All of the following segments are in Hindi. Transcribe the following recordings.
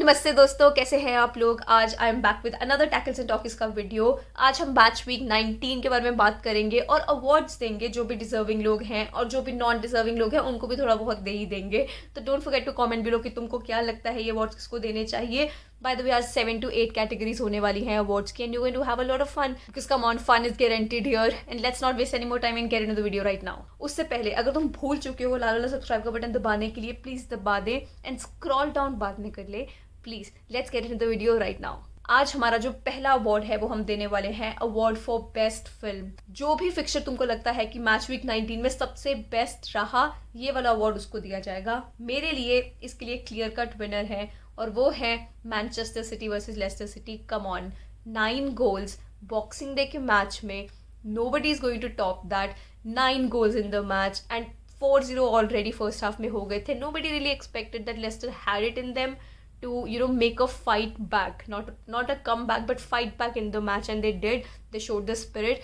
नमस्ते दोस्तों, कैसे हैं आप लोग। आज I am back with another tackles and talkies का वीडियो। आज हम मैच वीक 19 के बारे में बात करेंगे और अवार्ड्स देंगे। जो भी डिजर्विंग लोग हैं और जो भी नॉन डिजर्विंग लोग हैं उनको भी थोड़ा बहुत दे ही देंगे। तो don't forget to comment below कि तुमको क्या लगता है ये अवार्ड्स किसको देने चाहिए। बाय द वे, आज 7 to 8 कैटेगरीज होने वाली हैं अवार्ड्स की, and you going to have a lot of fun because come on, fun is guaranteed here. And let's not waste any more time and get into the video right now. उससे पहले अगर तुम भूल चुके हो लाल वाला सब्सक्राइब का बटन दबाने के लिए, प्लीज दबा दे एंड स्क्रॉल डाउन बाद में कर ले please. Let's get into the video right now. आज हमारा जो पहला अवार्ड है वो हम देने वाले हैं अवार्ड फॉर बेस्ट फिल्म। जो भी फिक्चर तुमको लगता है कि मैच वीक 19 में सबसे बेस्ट रहा, ये वाला अवार्ड उसको दिया जाएगा। मेरे लिए इसके लिए क्लियर कट विनर है और वो है Manchester City versus Leicester City. Come on, 9 goals Boxing Day के मैच में, nobody is going to top that. 9 goals in the match and 4-0 already first half में हो गए थे। Nobody really expected that Leicester had it in them to make a fight back, not a comeback but fight back in the match, and they did. They showed the spirit.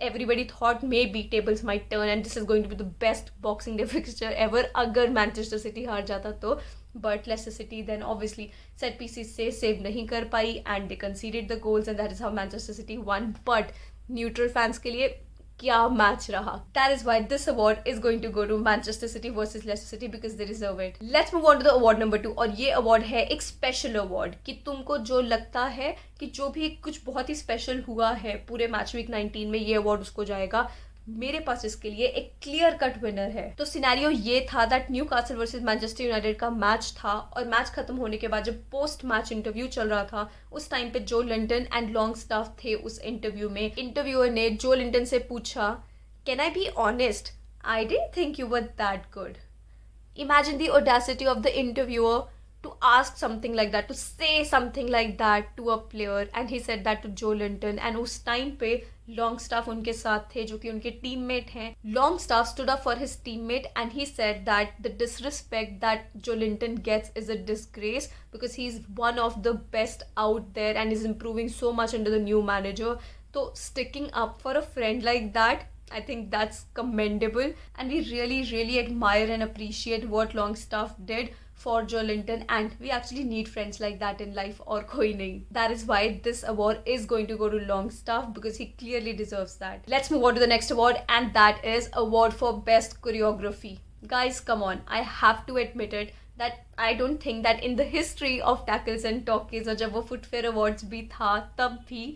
Everybody thought maybe tables might turn and this is going to be the best boxing day fixture ever अगर मैनचेस्टर सिटी हार जाता तो। but Leicester City then obviously set pieces से save नहीं कर पाई and they conceded the goals and that is how Manchester City won. but neutral fans के लिए क्या मैच रहा। That is why this award is going to go to Manchester City versus Leicester City because they deserve it. Let's move on to the award number 2 और ये अवार्ड है एक स्पेशल अवार्ड कि तुमको जो लगता है कि जो भी कुछ बहुत ही स्पेशल हुआ है पूरे मैच वीक 19 में, ये अवार्ड उसको जाएगा। मेरे पास इसके लिए एक क्लियर कट विनर है। तो सिनेरियो ये था that Newcastle versus Manchester United का मैच था और मैच खत्म होने के बाद जब पोस्ट मैच इंटरव्यू चल रहा था उस टाइम पे जो लिंटन एंड लॉन्ग स्टाफ थे उस इंटरव्यू में। इंटरव्यूअर ने जो लिंटन से पूछा, can I be honest, I didn't think you were that good. Imagine the audacity of the interviewer to ask something like that, to say something like that to a player, and he said that to Joe Linton. and उस टाइम पे Longstaff उनके साथ थे जो कि उनके टीममेट हैं। Longstaff stood up for his teammate and he said that the disrespect that Joe Linton gets is a disgrace because he's one of the best out there and is improving so much under the new manager. So sticking up for a friend like that, I think that's commendable and we really admire and appreciate what Longstaff did for Joe Linton, and we actually need friends like that in life or koi nahi. That is why this award is going to go to Longstaff because he clearly deserves that. Let's move on to the next award and that is award for best choreography. Guys, come on, I have to admit it that I don't think that in the history of tackles and talkies और जब वो फुटफेयर अवार्ड्स भी था तब भी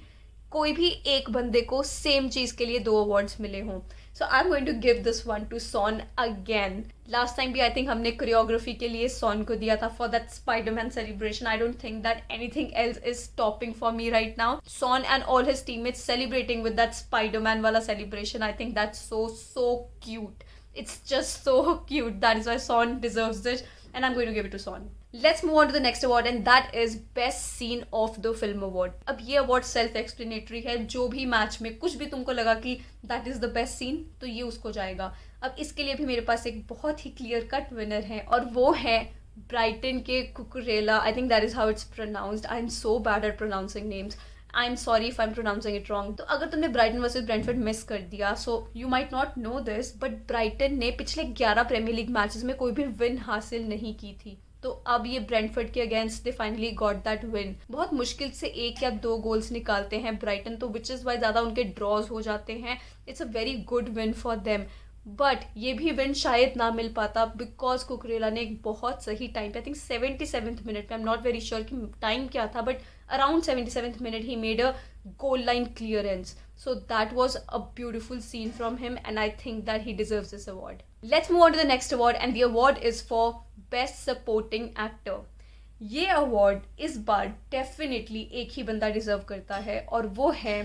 कोई भी एक बंदे को सेम चीज के लिए 2 अवार्ड्स मिले हों। So I am going to give this one to Son again. Last time भी आई थिंक हमने कोरियोग्राफी के लिए सॉन को दिया था for that Spiderman celebration. I don't think that anything else is topping for me right now. Son and all his teammates celebrating with that Spiderman वाला celebration, I think that's so cute. It's just so cute. That is why Son deserves it and I'm going to give it to Son. Let's move on to the next award and that is Best Scene of the Film Award. अब ये award self explanatory है। जो भी मैच में कुछ भी तुमको लगा कि that is the best scene तो ये उसको जाएगा। अब इसके लिए भी मेरे पास एक बहुत ही क्लियर कट विनर है और वो है ब्राइटन के Cucurella. I think that is how it's pronounced. I am so bad at pronouncing names. I am sorry if I am pronouncing it wrong. तो अगर तुमने ब्राइटन वर्सेस ब्रेंटफोर्ड मिस कर दिया, so you might not know this, but Brighton ने पिछले 11 प्रीमियर लीग मैचेस में कोई भी विन हासिल नहीं की थी। तो अब ये ब्रेंटफोर्ड के against they finally got that win. बहुत मुश्किल से 1 या 2 गोल्स निकालते हैं ब्राइटन, तो विच इज़ वाई ज़्यादा उनके ड्रॉज हो जाते हैं। It's a very good win for them, but ये भी विन शायद ना मिल पाता बिकॉज कुकरेला ने एक बहुत सही टाइम पे, आई थिंक 77th मिनट पे, I am not very sure कि टाइम क्या था, but around 77th minute he made a goal line clearance. So that was a beautiful scene from him and I think that he deserves this award. Let's move on to the next award and the award is for Best Supporting Actor. ये award इस बार definitely एक ही बंदा deserve करता है और वो है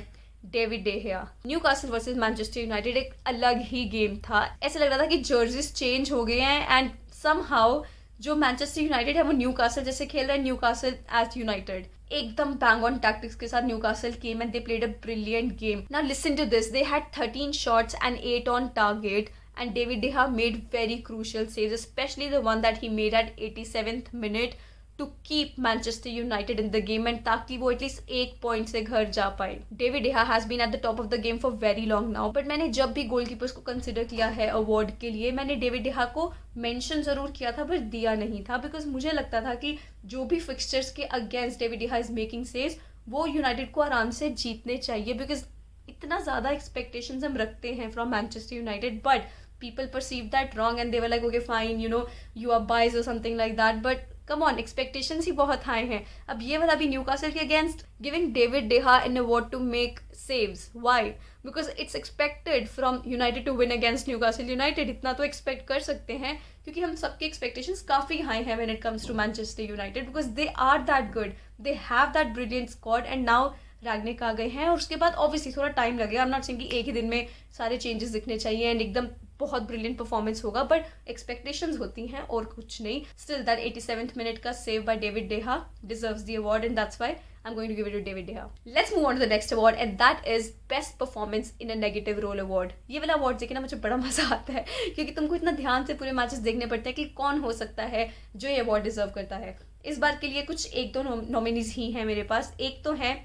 David de Gea. Newcastle versus Manchester United एक अलग ही गेम था। ऐसा लग रहा था कि जर्सीज चेंज हो गए हैं एंड समहाउ जो मैनचेस्टर यूनाइटेड है वो न्यूकासल जैसे खेल रहा है, न्यूकासल एज यूनाइटेड। एकदम बैंग ऑन टैक्टिक्स के साथ Newcastle came and they played a brilliant game. Now listen to this, they had 13 shots and 8 on target and David De Gea made very crucial saves, especially the one that he made at 87th minute. To keep Manchester United in the game and ताकि वो एटलीस्ट 1 पॉइंट से घर जा पाए. David de Gea has been at the top of the game for very long now, but मैंने जब भी गोलकीपर्स को कंसिडर किया है अवार्ड के लिए मैंने डेविड डेहा को मेंशन जरूर किया था पर दिया नहीं था, बिकॉज मुझे लगता था कि जो भी फिक्सचर्स के against David de Gea is making saves वो यूनाइटेड को आराम से जीतने चाहिए, बिकॉज इतना ज़्यादा एक्सपेक्टेशंस हम रखते हैं from Manchester United, but people perceived that wrong and they were like okay fine you know you are biased or something like that, but come on expectations ही बहुत high हैं. अब ये वाला भी न्यूकासल के against giving David De Gea an award to make saves. Why? Because it's expected from United to win against Newcastle United. इतना तो expect कर सकते हैं क्योंकि हम सबके expectations काफ़ी high हैं when it comes to Manchester United because they are that good. They have that brilliant squad and now रैग्निक आ गए हैं और उसके बाद ऑब्वियसली थोड़ा टाइम लगेगा. आई एम नॉट सेइंग कि एक ही दिन में सारे चेंजेस दिखने चाहिए एंड एकदम बहुत ब्रिलियंट परफॉर्मेंस होगा, बट एक्सपेक्टेशंस होती हैं और कुछ नहीं. स्टिल दैट 87th मिनट का save by David de Gea deserves the award and that's why I'm going to give it to David De Gea. Let's move on to the next award and that is Best Performance in a Negative Role Award. ये वाला अवार्ड देखे ना मुझे बड़ा मजा आता है क्योंकि तुमको इतना ध्यान से पूरे मैचेस देखने पड़ते हैं कि कौन हो सकता है जो ये अवार्ड डिजर्व करता है. इस बार के लिए कुछ एक दो नॉमिनीज ही हैं मेरे पास. एक तो है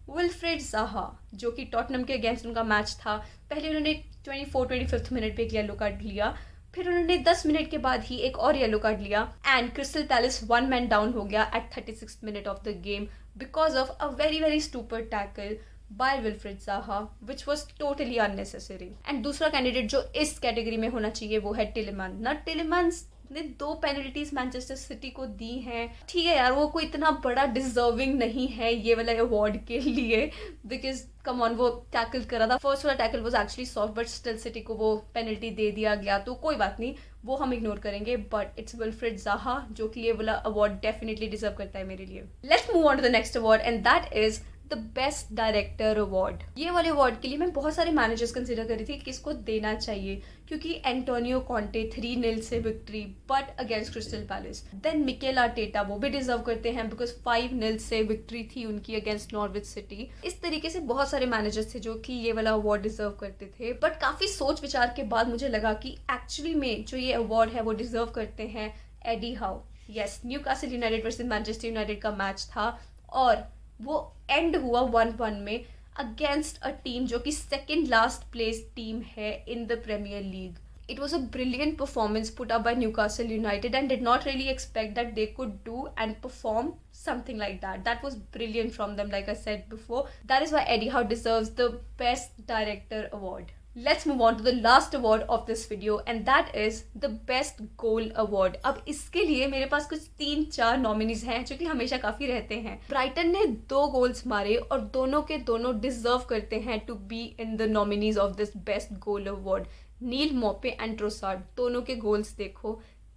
विल्फ्रेड ज़ाहा जो कि टॉटनम के अगेंस्ट उनका मैच था. पहले उन्होंने 25th मिनट पे एक येलो कार्ड लिया, फिर उन्होंने 10 मिनट के बाद ही एक और येलो कार्ड लिया and Crystal Palace 1 man down हो गया at 36th minute of the game because of a very stupid tackle by Wilfried Zaha which was totally unnecessary. And दूसरा कैंडिडेट जो इस कैटेगरी में होना चाहिए वो है टिलेमैन. ना टिलेमैन ने 2 पेनल्टीज मैनचेस्टर सिटी को दी हैं. ठीक है यार वो कोई इतना बड़ा डिजर्विंग नहीं है ये वाला अवार्ड के लिए बिकॉज कम ऑन वो टैकल करा था. फर्स्ट वाला tackle was actually soft but still city को वो पेनल्टी दे दिया गया तो कोई बात नहीं वो हम इग्नोर करेंगे. बट इट्स विल्फ्रेड ज़ाहा जो कि ये वाला अवार्ड डेफिनेटली डिजर्व करता है मेरे लिए. Let's move on to the next award and that is the best director award. ये वाले अवार्ड के लिए मैं बहुत सारे मैनेजर्स कंसिडर कर रही थी किसको देना चाहिए क्योंकि एंटोनियो कॉन्टे 3-0 से victory but against Crystal Palace. Then Mikel Arteta वो भी डिजर्व करते हैं बिकॉज 5-0 से विक्ट्री थी उनकी अगेंस्ट नॉर्विच सिटी. इस तरीके से बहुत सारे मैनेजर्स थे जो कि ये वाला अवार्ड डिजर्व करते थे. बट काफ़ी सोच विचार के बाद मुझे लगा कि एक्चुअली में जो ये अवार्ड है वो डिजर्व करते हैं Eddie Howe. Yes Newcastle United versus Manchester United का मैच था और वो एंड हुआ 1-1 में अगेंस्ट अ टीम जो कि सेकेंड लास्ट प्लेस टीम है in the Premier League. It was a brilliant performance put up by Newcastle United and did not really expect that they could do and perform something like that. That was brilliant from them, like I said before. That is why Eddie Howe deserves the Best Director Award. Let's move on to the last award of this video and that is the Best Goal Award. अब इसके लिए मेरे पास कुछ 3-4 नॉमिनीज हैं जो कि हमेशा काफ़ी रहते हैं. ब्राइटन ने 2 गोल्स मारे और दोनों के दोनों डिजर्व करते हैं to be in the nominees of this best goal award. Neal Maupay and Trossard दोनों के गोल्स देखो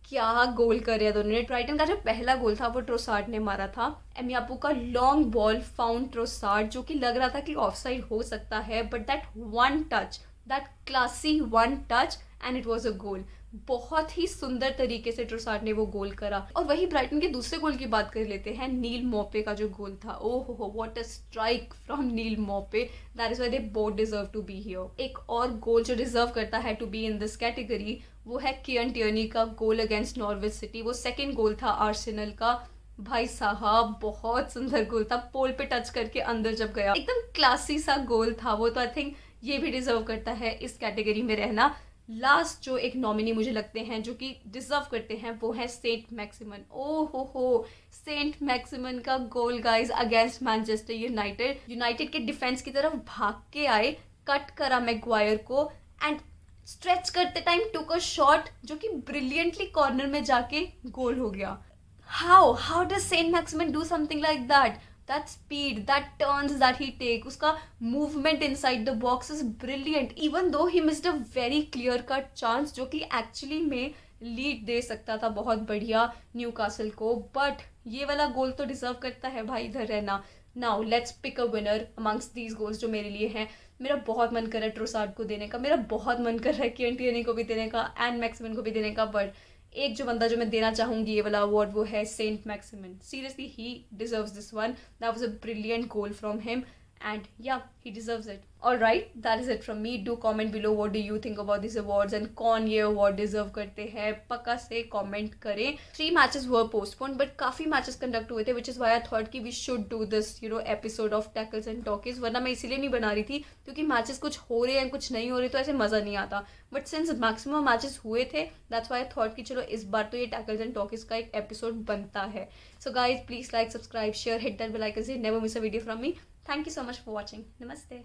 क्या गोल करे दोनों ने. ब्राइटन का जो पहला गोल था वो ट्रोसार्ड ने मारा था. एमियापू का लॉन्ग बॉल फाउंड ट्रोसार्ड जो कि लग रहा था कि ऑफसाइड हो सकता है but that one touch that classy one touch and it was a goal. बहुत ही सुंदर तरीके से ट्रोसार्ड ने वो गोल करा. और वही ब्राइटन के दूसरे गोल की बात कर लेते हैं. नील मॉपे का जो गोल था ओह हो what a strike from Neal Maupay. That is why they both deserve to be here. एक और गोल जो डिजर्व करता है to be in this category वो है कियन टियर्नी का गोल अगेंस्ट नॉर्विच सिटी. वो सेकेंड गोल था आर्सेनल का. भाई साहब बहुत सुंदर गोल था. पोल पे टच करके अंदर जब गया एकदम क्लासी सा गोल था वो. तो आई थिंक ये भी डिजर्व करता है इस कैटेगरी में रहना. लास्ट जो एक नॉमिनी मुझे लगते हैं जो कि डिजर्व करते हैं वो है सेंट मैक्सिमन. ओ हो सेंट मैक्सिमन का goal guys against Manchester United के डिफेंस की तरफ भाग के आए, कट करा मैग्वायर को एंड स्ट्रेच करते टाइम टुक अ शॉट जो कि ब्रिलियंटली कॉर्नर में जाके गोल हो गया. How does Saint Maximin do something like that? That speed, that turns that he take, उसका movement inside the box is brilliant. Even though he missed a very clear cut chance जो कि actually में लीड दे सकता था बहुत बढ़िया न्यूकासल को. बट ये वाला गोल तो डिजर्व करता है भाई इधर रहना. Now let's pick a winner amongst these goals जो मेरे लिए हैं. मेरा बहुत मन कर रहा है ट्रोसार्ड को देने का, मेरा बहुत मन कर रहा है कियन टियर्नी को भी देने का एंड मैक्सिमन को भी देने का. बट एक जो बंदा जो मैं देना चाहूँगी ये वाला अवार्ड वो है Saint Maximin. Seriously he deserves this one. That was a brilliant goal from him and yeah he deserves it. Alright, that is it from me. Do comment below what do you think about these awards and कौन ये award deserve करते हैं. पक्का से comment करें. 3 matches were postponed but काफ़ी matches conduct हुए थे, which is why I thought कि we should do this episode of Tackles and Talkies. वरना मैं इसीलिए नहीं बना रही थी क्योंकि matches कुछ हो रहे हैं कुछ नहीं हो रहे तो ऐसे मज़ा नहीं आता. But since maximum matches हुए थे, that's why I thought कि चलो इस बार तो ये Tackles and Talkies का एक episode बनता है. So guys, please like, subscribe, share, hit that bell icon so you never miss a video from me. Thank you so much for watching. Namaste.